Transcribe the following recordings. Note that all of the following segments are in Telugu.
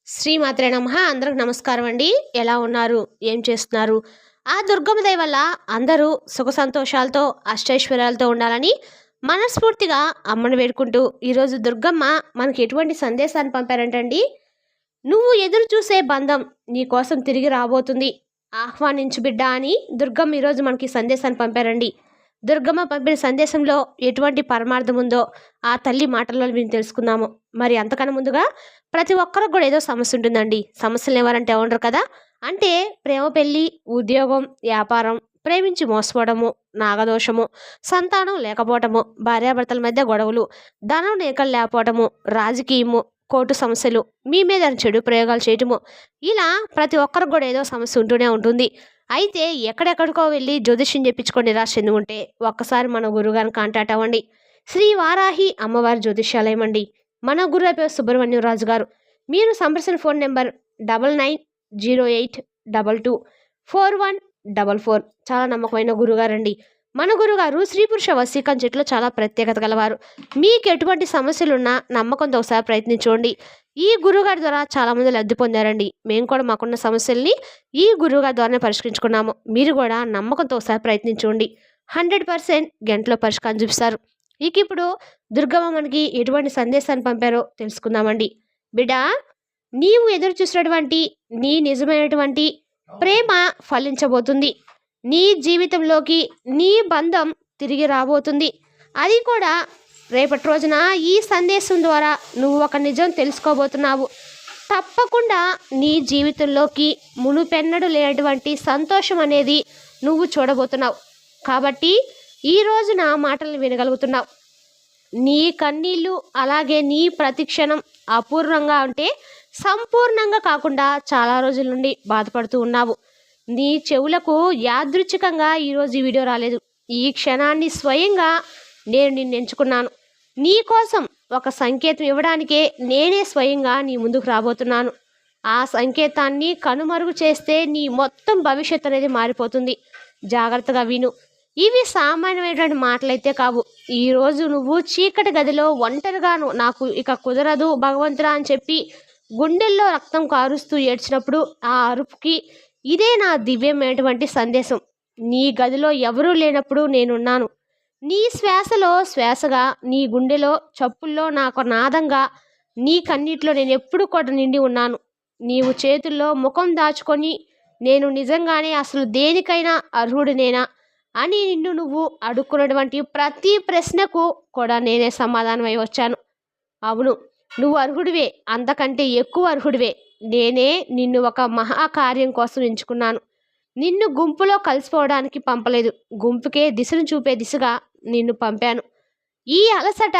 శ్రీమాత్రే నమః. అందరికి నమస్కారం అండి. ఎలా ఉన్నారు? ఏం చేస్తున్నారు? ఆ దుర్గమ్మ దయ వల్ల అందరూ సుఖ సంతోషాలతో అష్టైశ్వర్యాలతో ఉండాలని మనస్ఫూర్తిగా అమ్మను వేడుకుంటూ ఈరోజు దుర్గమ్మ మనకి ఎటువంటి సందేశాన్ని పంపారంటండి. నువ్వు ఎదురు చూసే బంధం నీ కోసం తిరిగి రాబోతుంది, ఆహ్వానించు బిడ్డ అని దుర్గమ్మ ఈరోజు మనకి సందేశాన్ని పంపారండి. దుర్గమ్మ పంపిన సందేశంలో ఎటువంటి పరమార్థం ఉందో ఆ తల్లి మాటల్లో మేము తెలుసుకుందాము. మరి అంతకన్నా ముందుగా ప్రతి ఒక్కరికి కూడా ఏదో సమస్య ఉంటుందండి. సమస్యలు ఎవరంటే ఉండరు కదా. అంటే ప్రేమ, పెళ్ళి, ఉద్యోగం, వ్యాపారం, ప్రేమించి మోసపోవడము, నాగదోషము, సంతానం లేకపోవటము, భార్యాభర్తల మధ్య గొడవలు, ధనం నేకలు లేకపోవటము, రాజకీయము, కోర్టు సమస్యలు, మీ మీద చెడు ప్రయోగాలు చేయటము, ఇలా ప్రతి ఒక్కరికి కూడా ఏదో సమస్య ఉంటూనే ఉంటుంది. అయితే ఎక్కడెక్కడికో వెళ్ళి జ్యోతిష్యం చెప్పించుకొని నిరాశ చెంది ఉంటే ఒక్కసారి మన గురుగారిని కాంటాక్ట్ అవ్వండి. శ్రీ వారాహి అమ్మవారి జ్యోతిష్యాలయం అండి. మన గురువు పేరు సుబ్రహ్మణ్యం రాజు గారు. మీరు సంప్రదించిన ఫోన్ నెంబర్ 9908224144. చాలా నమ్మకమైన గురుగారండి. మన గురుగారు స్త్రీ పురుష వశీకరణ చెట్లో చాలా ప్రత్యేకత గలవారు. మీకు ఎటువంటి సమస్యలున్నా నమ్మకంతో ఒకసారి ప్రయత్నించుకోండి. ఈ గురుగారి ద్వారా చాలామంది లబ్ధి పొందారండి. మేము కూడా మాకున్న సమస్యల్ని ఈ గురువుగారి ద్వారానే పరిష్కరించుకున్నాము. మీరు కూడా నమ్మకంతో ఒకసారి ప్రయత్నించుకోండి. 100% గంటలో పరిష్కారం చూపిస్తారు. ఇక ఇప్పుడు దుర్గమ్మ మనకి ఎటువంటి సందేశాన్ని పంపారో తెలుసుకుందామండి. బిడ్డ, నీవు ఎదురు చూసినటువంటి నీ నిజమైనటువంటి ప్రేమ ఫలించబోతుంది. నీ జీవితంలోకి నీ బంధం తిరిగి రాబోతుంది. అది కూడా రేపటి రోజున ఈ సందేశం ద్వారా నువ్వు ఒక నిజం తెలుసుకోబోతున్నావు. తప్పకుండా నీ జీవితంలోకి మునుపెన్నడు లేనటువంటి సంతోషం అనేది నువ్వు చూడబోతున్నావు. కాబట్టి ఈ రోజు నా మాటలను వినగలుగుతున్నావు. నీ కన్నీళ్ళు అలాగే నీ ప్రతిక్షణం అపూర్వంగా ఉంటే సంపూర్ణంగా కాకుండా చాలా రోజుల నుండి బాధపడుతూ ఉన్నావు. నీ చెవులకు యాదృచ్ఛికంగా ఈరోజు ఈ వీడియో రాలేదు. ఈ క్షణాన్ని స్వయంగా నేను నిన్ను ఎంచుకున్నాను. నీ కోసం ఒక సంకేతం ఇవ్వడానికే నేనే స్వయంగా నీ ముందుకు రాబోతున్నాను. ఆ సంకేతాన్ని కనుమరుగు చేస్తే నీ మొత్తం భవిష్యత్తు అనేది మారిపోతుంది. జాగ్రత్తగా విను. ఇవి సామాన్యమైనటువంటి మాటలైతే కావు. ఈరోజు నువ్వు చీకటి గదిలో ఒంటరిగాను నాకు ఇక కుదరదు భగవంతుడా అని చెప్పి గుండెల్లో రక్తం కారుస్తూ ఏడ్చినప్పుడు ఆ అరుపుకి ఇదే నా దివ్యమైనటువంటి సందేశం. నీ గదిలో ఎవరూ లేనప్పుడు నేనున్నాను. నీ శ్వాసలో శ్వాసగా, నీ గుండెలో చప్పుల్లో నాకు నాదంగా, నీ కన్నీటిలో నేను ఎప్పుడు కూడా నిండి ఉన్నాను. నీవు చేతుల్లో ముఖం దాచుకొని నేను నిజంగానే అసలు దేనికైనా అర్హుడినేనా అని నిన్ను నువ్వు అడుక్కున్నటువంటి ప్రతి ప్రశ్నకు కూడా నేనే సమాధానం అయి వచ్చాను. అవును, నువ్వు అర్హుడివే, అంతకంటే ఎక్కువ అర్హుడివే. నేనే నిన్ను ఒక మహాకార్యం కోసం ఎంచుకున్నాను. నిన్ను గుంపులో కలిసిపోవడానికి పంపలేదు, గుంపుకే దిశను చూపే దిశగా నిన్ను పంపాను. ఈ అలసట,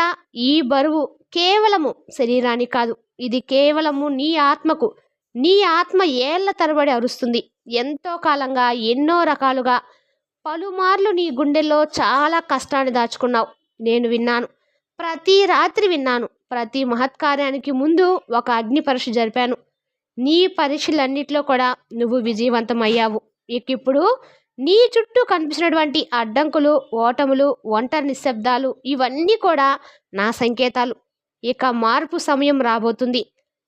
ఈ బరువు కేవలము శరీరానికి కాదు, ఇది కేవలము నీ ఆత్మకు. నీ ఆత్మ ఏళ్ల తరబడి అరుస్తుంది. ఎంతో కాలంగా, ఎన్నో రకాలుగా, పలుమార్లు నీ గుండెల్లో చాలా కష్టాన్ని దాచుకున్నావు. నేను విన్నాను, ప్రతి రాత్రి విన్నాను. ప్రతి మహత్కార్యానికి ముందు ఒక అగ్ని పరీక్ష జరిపాను. నీ పరీక్షలన్నిటిలో కూడా నువ్వు విజయవంతమయ్యావు. ఇక ఇప్పుడు నీ చుట్టూ కనిపిస్తున్నటువంటి అడ్డంకులు, ఓటములు, ఒంటరి నిశ్శబ్దాలు ఇవన్నీ కూడా నా సంకేతాలు. ఇక మార్పు సమయం రాబోతుంది.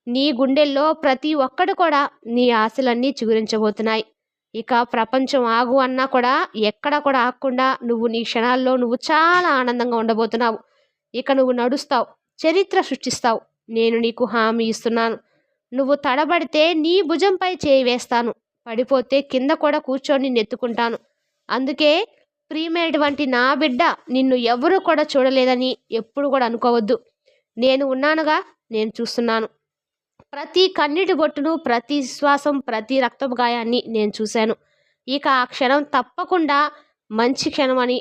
నీ గుండెల్లో ప్రతి ఒక్కడు కూడా నీ ఆశలన్నీ చిగురించబోతున్నాయి. ఇక ప్రపంచం ఆగు అన్నా కూడా ఎక్కడ కూడా ఆగకుండా నువ్వు నీ క్షణాల్లో నువ్వు చాలా ఆనందంగా ఉండబోతున్నావు. ఇక నువ్వు నడుస్తావు, చరిత్ర సృష్టిస్తావు. నేను నీకు హామీ ఇస్తున్నాను. నువ్వు తడబడితే నీ భుజంపై చేయి వేస్తాను, పడిపోతే కింద కూడా కూర్చొని నెత్తుకుంటాను. అందుకే ప్రియమైనటువంటి నా బిడ్డ, నిన్ను ఎవరూ కూడా చూడలేదని ఎప్పుడు కూడా అనుకోవద్దు. నేను ఉన్నానుగా, నేను చూస్తున్నాను. ప్రతి కన్నీటి బొట్టును, ప్రతి శ్వాసం, ప్రతి రక్తపు గాయాన్ని నేను చూశాను. ఇక ఆ క్షణం తప్పకుండా మంచి క్షణం అని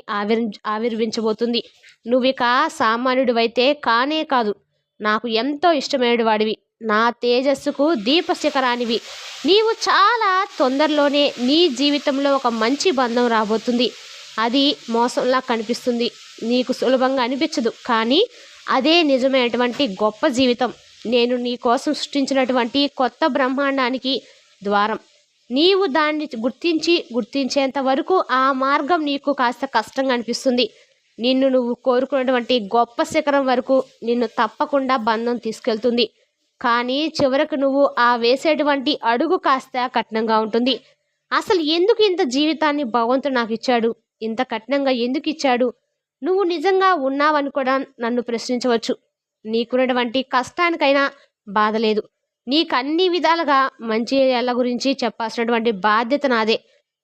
ఆవిర్వించబోతుంది. నువ్విక సామాన్యుడివైతే కానే కాదు, నాకు ఎంతో ఇష్టమైన వాడివి, నా తేజస్సుకు దీపశిఖరానివి. నీవు చాలా తొందరలోనే నీ జీవితంలో ఒక మంచి బంధం రాబోతుంది. అది మోసంలా కనిపిస్తుంది, నీకు సులభంగా అనిపించదు, కానీ అదే నిజమైనటువంటి గొప్ప జీవితం. నేను నీ కోసం సృష్టించినటువంటి కొత్త బ్రహ్మాండానికి ద్వారం. నీవు దాన్ని గుర్తించేంత వరకు ఆ మార్గం నీకు కాస్త కష్టంగా అనిపిస్తుంది. నిన్ను నువ్వు కోరుకున్నటువంటి గొప్ప శిఖరం వరకు నిన్ను తప్పకుండా బంధం తీసుకెళ్తుంది. కానీ చివరకు నువ్వు ఆ వేసేటువంటి అడుగు కాస్త కఠినంగా ఉంటుంది. అసలు ఎందుకు ఇంత జీవితాన్ని భగవంతుడు నాకు ఇచ్చాడు? ఇంత కఠినంగా ఎందుకు ఇచ్చాడు? నువ్వు నిజంగా ఉన్నావని కూడా నన్ను ప్రశ్నించవచ్చు. నీకున్నటువంటి కష్టానికైనా బాధ లేదు. నీకన్ని విధాలుగా మంచిల గురించి చెప్పాల్సినటువంటి బాధ్యత నాదే.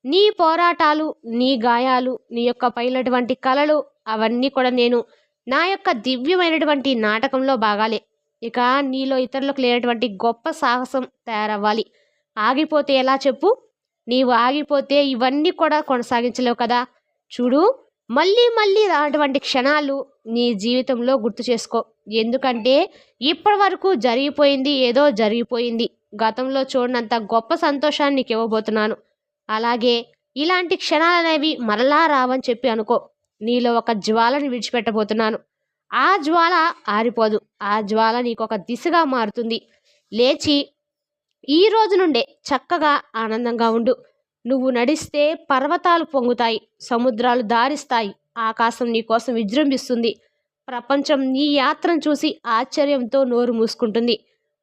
నీ పోరాటాలు, నీ గాయాలు, నీ యొక్క పైనటువంటి కలలు అవన్నీ కూడా నేను నా యొక్క దివ్యమైనటువంటి నాటకంలో భాగాలే. ఇక నీలో ఇతరులకు లేనటువంటి గొప్ప సాహసం తయారవ్వాలి. ఆగిపోతే ఎలా చెప్పు? నీవు ఆగిపోతే ఇవన్నీ కూడా కొనసాగించలేవు కదా. చూడు, మళ్ళీ మళ్ళీ రానటువంటి క్షణాలు నీ జీవితంలో గుర్తు చేసుకో. ఎందుకంటే ఇప్పటి వరకు జరిగిపోయింది ఏదో జరిగిపోయింది. గతంలో చూడనంత గొప్ప సంతోషాన్ని నీకు ఇవ్వబోతున్నాను. అలాగే ఇలాంటి క్షణాలనేవి మరలా రావని చెప్పి అనుకో. నీలో ఒక జ్వాలను విడిచిపెట్టబోతున్నాను. ఆ జ్వాల ఆరిపోదు. ఆ జ్వాల నీకు ఒక దిశగా మారుతుంది. లేచి ఈ రోజు నుండే చక్కగా ఆనందంగా ఉండు. నువ్వు నడిస్తే పర్వతాలు పొంగుతాయి, సముద్రాలు దారిస్తాయి, ఆకాశం నీ కోసం విజృంభిస్తుంది. ప్రపంచం నీ యాత్రను చూసి ఆశ్చర్యంతో నోరు మూసుకుంటుంది.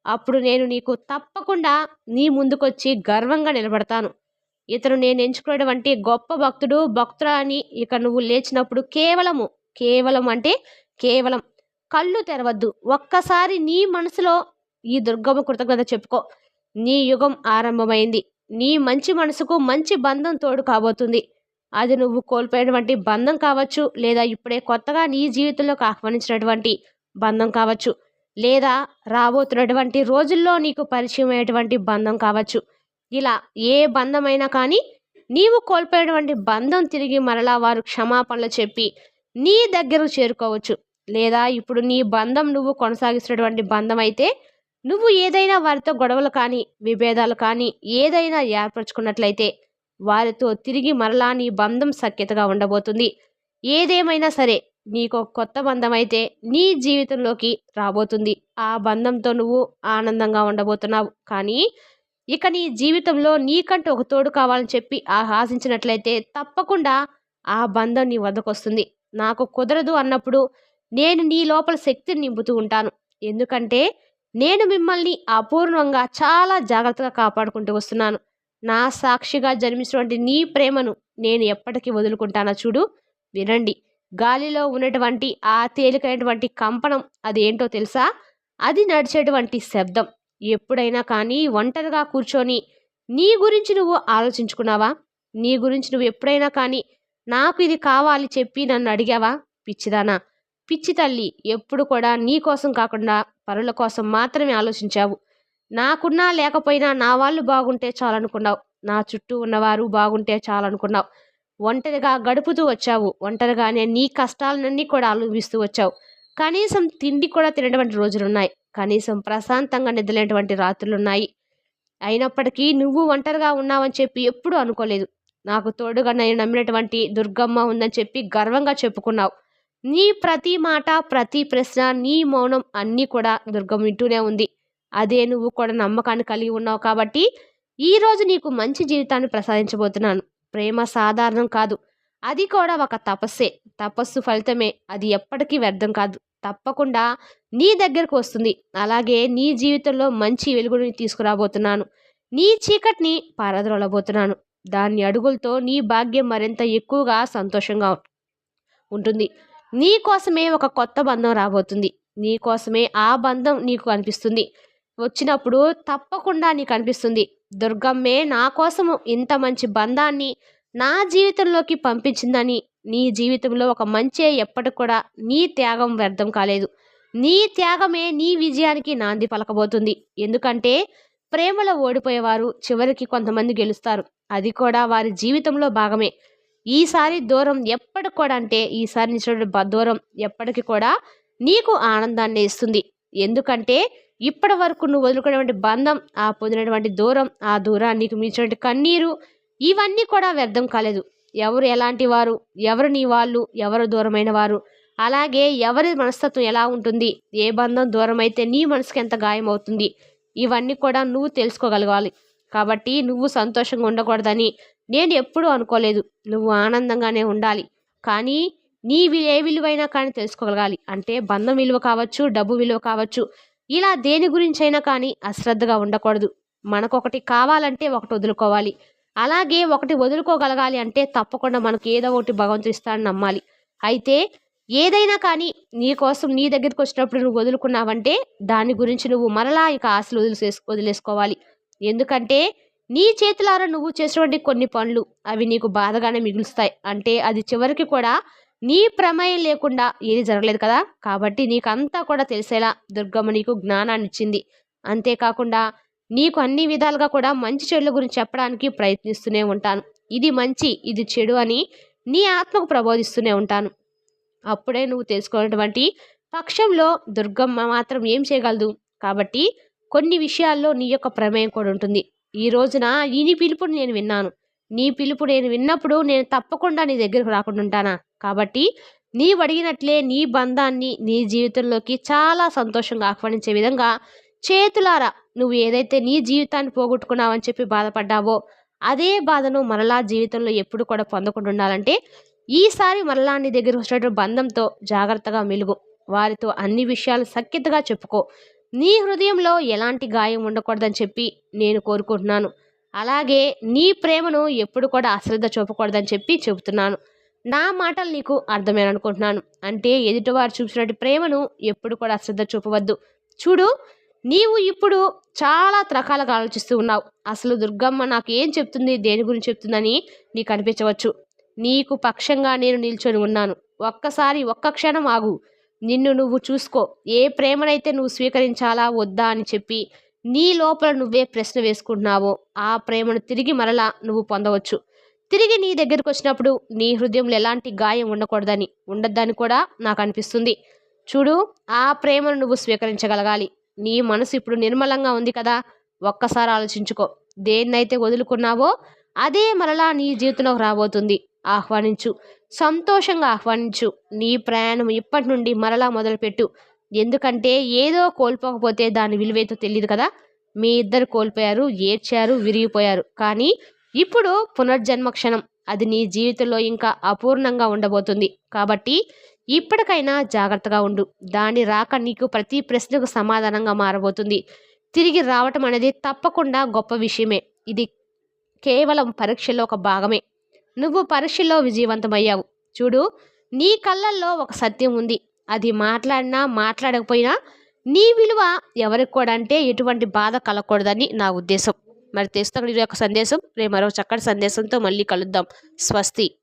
అప్పుడు నేను నీకు తప్పకుండా నీ ముందుకొచ్చి గర్వంగా నిలబడతాను. ఇతను నేను ఎంచుకున్నటువంటి గొప్ప భక్తుడు, భక్తురా అని ఇక నువ్వు లేచినప్పుడు కేవలం అంటే కేవలం కళ్ళు తెరవద్దు. ఒక్కసారి నీ మనసులో ఈ దుర్గమ్మ కృతజ్ఞత చెప్పుకో. నీ యుగం ఆరంభమైంది. నీ మంచి మనసుకు మంచి బంధం తోడు కాబోతుంది. అది నువ్వు కోల్పోయినటువంటి బంధం కావచ్చు, లేదా ఇప్పుడే కొత్తగా నీ జీవితంలోకి ఆహ్వానించినటువంటి బంధం కావచ్చు, లేదా రాబోతున్నటువంటి రోజుల్లో నీకు పరిచయం అయ్యేటువంటి బంధం కావచ్చు. ఇలా ఏ బంధమైనా కానీ నీవు కోల్పోయినటువంటి బంధం తిరిగి మరలా వారు క్షమాపణలు చెప్పి నీ దగ్గరకు చేరుకోవచ్చు. లేదా ఇప్పుడు నీ బంధం నువ్వు కొనసాగిస్తున్నటువంటి బంధం అయితే నువ్వు ఏదైనా వారితో గొడవలు కానీ విభేదాలు కానీ ఏదైనా ఏర్పరచుకున్నట్లయితే వారితో తిరిగి మరలా నీ బంధం సఖ్యతగా ఉండబోతుంది. ఏదేమైనా సరే నీకు కొత్త బంధం అయితే నీ జీవితంలోకి రాబోతుంది. ఆ బంధంతో నువ్వు ఆనందంగా ఉండబోతున్నావు. కానీ ఇక నీ జీవితంలో నీకంటూ ఒక తోడు కావాలని చెప్పి ఆశించినట్లయితే తప్పకుండా ఆ బంధం నీ వద్దకు వస్తుంది. నాకు కుదరదు అన్నప్పుడు నేను నీ లోపల శక్తిని నింపుతూ ఉంటాను. ఎందుకంటే నేను మిమ్మల్ని అపూర్వంగా చాలా జాగ్రత్తగా కాపాడుకుంటూ వస్తున్నాను. నా సాక్షిగా జన్మించినటువంటి నీ ప్రేమను నేను ఎప్పటికీ వదులుకుంటానో చూడు. వినండి, గాలిలో ఉన్నటువంటి ఆ తేలికైనటువంటి కంపనం అదేంటో తెలుసా? అది నడిచేటువంటి శబ్దం. ఎప్పుడైనా కానీ ఒంటరిగా కూర్చొని నీ గురించి నువ్వు ఆలోచించుకున్నావా? నీ గురించి నువ్వు ఎప్పుడైనా కానీ నాకు ఇది కావాలి చెప్పి నన్ను అడిగావా? పిచ్చిదానా, పిచ్చి తల్లి, ఎప్పుడు కూడా నీ కోసం కాకుండా పరుల కోసం మాత్రమే ఆలోచించావు. నాకున్నా లేకపోయినా నా వాళ్ళు బాగుంటే చాలనుకున్నావు. నా చుట్టూ ఉన్నవారు బాగుంటే చాలనుకున్నావు. ఒంటరిగా గడుపుతూ వచ్చావు. ఒంటరిగానే నీ కష్టాలన్నీ కూడా అనుభవిస్తూ వచ్చావు. కనీసం తిండి కూడా తినటువంటి రోజులున్నాయి. కనీసం ప్రశాంతంగా నిద్రలేనటువంటి రాత్రులున్నాయి. అయినప్పటికీ నువ్వు ఒంటరిగా ఉన్నావని చెప్పి ఎప్పుడూ అనుకోలేదు. నాకు తోడుగా నేను నమ్మినటువంటి దుర్గమ్మ ఉందని చెప్పి గర్వంగా చెప్పుకున్నావు. నీ ప్రతి మాట, ప్రతి ప్రశ్న, నీ మౌనం అన్నీ కూడా దుర్గమ్మ వింటూనే ఉంది. అదే నువ్వు కూడా నమ్మకాన్ని కలిగి ఉన్నావు. కాబట్టి ఈరోజు నీకు మంచి జీవితాన్ని ప్రసాదించబోతున్నాను. ప్రేమ సాధారణం కాదు, అది కూడా ఒక తపస్సే. తపస్సు ఫలితమే, అది ఎప్పటికీ వ్యర్థం కాదు. తప్పకుండా నీ దగ్గరకు వస్తుంది. అలాగే నీ జీవితంలో మంచి వెలుగుని తీసుకురాబోతున్నాను. నీ చీకటిని పారద్రోలబోతున్నాను. దాని అడుగులతో నీ భాగ్యం మరింత ఎక్కువగా సంతోషంగా ఉంటుంది. నీ కోసమే ఒక కొత్త బంధం రాబోతుంది. నీ కోసమే ఆ బంధం నీకు అనిపిస్తుంది. వచ్చినప్పుడు తప్పకుండా నీకు అనిపిస్తుంది, దుర్గమ్మే నా కోసము ఇంత మంచి బంధాన్ని నా జీవితంలోకి పంపించిందని. నీ జీవితంలో ఒక మంచే ఎప్పటికి కూడా నీ త్యాగం వ్యర్థం కాలేదు. నీ త్యాగమే నీ విజయానికి నాంది పలకబోతుంది. ఎందుకంటే ప్రేమలో ఓడిపోయేవారు చివరికి కొంతమంది గెలుస్తారు. అది కూడా వారి జీవితంలో భాగమే. ఈసారి దూరం ఎప్పటికి కూడా అంటే ఈసారి నిలిచిన దూరం ఎప్పటికీ కూడా నీకు ఆనందాన్ని ఇస్తుంది. ఎందుకంటే ఇప్పటి వరకు నువ్వు వదులుకునేటువంటి బంధం, ఆ పొందినటువంటి దూరం, ఆ దూరాన్ని నీకు మించినటువంటి కన్నీరు, ఇవన్నీ కూడా వ్యర్థం కాలేదు. ఎవరు ఎలాంటి వారు, ఎవరు నీ వాళ్ళు, ఎవరు దూరమైన వారు, అలాగే ఎవరి మనస్తత్వం ఎలా ఉంటుంది, ఏ బంధం దూరం అయితే నీ మనసుకి ఎంత గాయం అవుతుంది, ఇవన్నీ కూడా నువ్వు తెలుసుకోగలగాలి. కాబట్టి నువ్వు సంతోషంగా ఉండకూడదని నేను ఎప్పుడూ అనుకోలేదు. నువ్వు ఆనందంగానే ఉండాలి. కానీ ఏ విలువైనా కానీ తెలుసుకోగలగాలి. అంటే బంధం విలువ కావచ్చు, డబ్బు విలువ కావచ్చు, ఇలా దేని గురించైనా కానీ అశ్రద్ధగా ఉండకూడదు. మనకొకటి కావాలంటే ఒకటి వదులుకోవాలి. అలాగే ఒకటి వదులుకోగలగాలి అంటే తప్పకుండా మనకు ఏదో ఒకటి భగవంతుడు ఇస్తాడని నమ్మాలి. అయితే ఏదైనా కానీ నీకోసం నీ దగ్గరికి వచ్చినప్పుడు నువ్వు వదులుకున్నావంటే దాని గురించి నువ్వు మరలా ఇక ఆశలు వదిలేసుకోవాలి. ఎందుకంటే నీ చేతులారా నువ్వు చేసినటువంటి కొన్ని పనులు అవి నీకు బాధగానే మిగులుస్తాయి. అంటే అది చివరికి కూడా నీ ప్రమేయం లేకుండా ఏది జరగలేదు కదా. కాబట్టి నీకంతా కూడా తెలిసేలా దుర్గమ్మ నీకు జ్ఞానాన్ని ఇచ్చింది. అంతేకాకుండా నీకు అన్ని విధాలుగా కూడా మంచి చెడుల గురించి చెప్పడానికి ప్రయత్నిస్తూనే ఉంటాను. ఇది మంచి, ఇది చెడు అని నీ ఆత్మకు ప్రబోధిస్తూనే ఉంటాను. అప్పుడే నువ్వు తెలుసుకున్నటువంటి పక్షంలో దుర్గమ్మ మాత్రం ఏం చేయగలదు. కాబట్టి కొన్ని విషయాల్లో నీ యొక్క ప్రమేయం కూడా ఉంటుంది. ఈ రోజున నీ పిలుపుని నేను విన్నాను. నీ పిలుపు నేను విన్నప్పుడు నేను తప్పకుండా నీ దగ్గరకు రాకుండా ఉంటానా. కాబట్టి నీవు అడిగినట్లే నీ బంధాన్ని నీ జీవితంలోకి చాలా సంతోషంగా ఆహ్వానించే విధంగా చేతులారా నువ్వు ఏదైతే నీ జీవితాన్ని పోగొట్టుకున్నావని చెప్పి బాధపడ్డావో అదే బాధను మరలా జీవితంలో ఎప్పుడు కూడా పొందకుండా ఉండాలంటే ఈసారి మరలా నీ దగ్గర వచ్చినటువంటి బంధంతో జాగ్రత్తగా మెలుగు. వారితో అన్ని విషయాలు సఖ్యతగా చెప్పుకో. నీ హృదయంలో ఎలాంటి గాయం ఉండకూడదని చెప్పి నేను కోరుకుంటున్నాను. అలాగే నీ ప్రేమను ఎప్పుడు కూడా అశ్రద్ధ చూపకూడదని చెప్పి చెబుతున్నాను. నా మాటలు నీకు అర్థమేననుకుంటున్నాను. అంటే ఎదుటివారు చూపినటువంటి ప్రేమను ఎప్పుడు కూడా అశ్రద్ధ చూపవద్దు. చూడు, నీవు ఇప్పుడు చాలా రకాలుగా ఆలోచిస్తూ ఉన్నావు. అసలు దుర్గమ్మ నాకు ఏం చెప్తుంది, దేని గురించి చెప్తుందని నీకు అనిపించవచ్చు. నీకు పక్షంగా నేను నిల్చొని ఉన్నాను. ఒక్కసారి ఒక్క క్షణం ఆగు. నిన్ను నువ్వు చూసుకో. ఏ ప్రేమనైతే నువ్వు స్వీకరించాలా వద్దా అని చెప్పి నీ లోపల నువ్వే ప్రశ్న వేసుకుంటున్నావో ఆ ప్రేమను తిరిగి మరలా నువ్వు పొందవచ్చు. తిరిగి నీ దగ్గరకు వచ్చినప్పుడు నీ హృదయంలో ఎలాంటి గాయం ఉండొద్దని కూడా నాకు అనిపిస్తుంది. చూడు, ఆ ప్రేమను నువ్వు స్వీకరించగలగాలి. నీ మనసు ఇప్పుడు నిర్మలంగా ఉంది కదా. ఒక్కసారి ఆలోచించుకో. దేన్నైతే వదులుకున్నావో అదే మరలా నీ జీవితంలోకి రాబోతుంది. ఆహ్వానించు, సంతోషంగా ఆహ్వానించు. నీ ప్రయాణం ఇప్పటి నుండి మరలా మొదలుపెట్టు. ఎందుకంటే ఏదో కోల్పోకపోతే దాని విలువేతో తెలియదు కదా. మీ ఇద్దరు కోల్పోయారు, ఏడ్చారు, విరిగిపోయారు. కానీ ఇప్పుడు పునర్జన్మ క్షణం, అది నీ జీవితంలో ఇంకా అపూర్ణంగా ఉండబోతుంది. కాబట్టి ఇప్పటికైనా జాగ్రత్తగా ఉండు. దాని రాక నీకు ప్రతి ప్రశ్నకు సమాధానంగా మారబోతుంది. తిరిగి రావటం అనేది తప్పకుండా గొప్ప విషయమే. ఇది కేవలం పరీక్షలో ఒక భాగమే. నువ్వు పరీక్షలో విజయవంతమయ్యావు. చూడు, నీ కళ్ళల్లో ఒక సత్యం ఉంది. అది మాట్లాడినా మాట్లాడకపోయినా నీ విలువ ఎవరికి కూడా అంటే ఎటువంటి బాధ కలగకూడదని నా ఉద్దేశం. మరి తెలుస్తుంది యొక్క సందేశం. రేపు మరో చక్కటి సందేశంతో మళ్ళీ కలుద్దాం. స్వస్తి.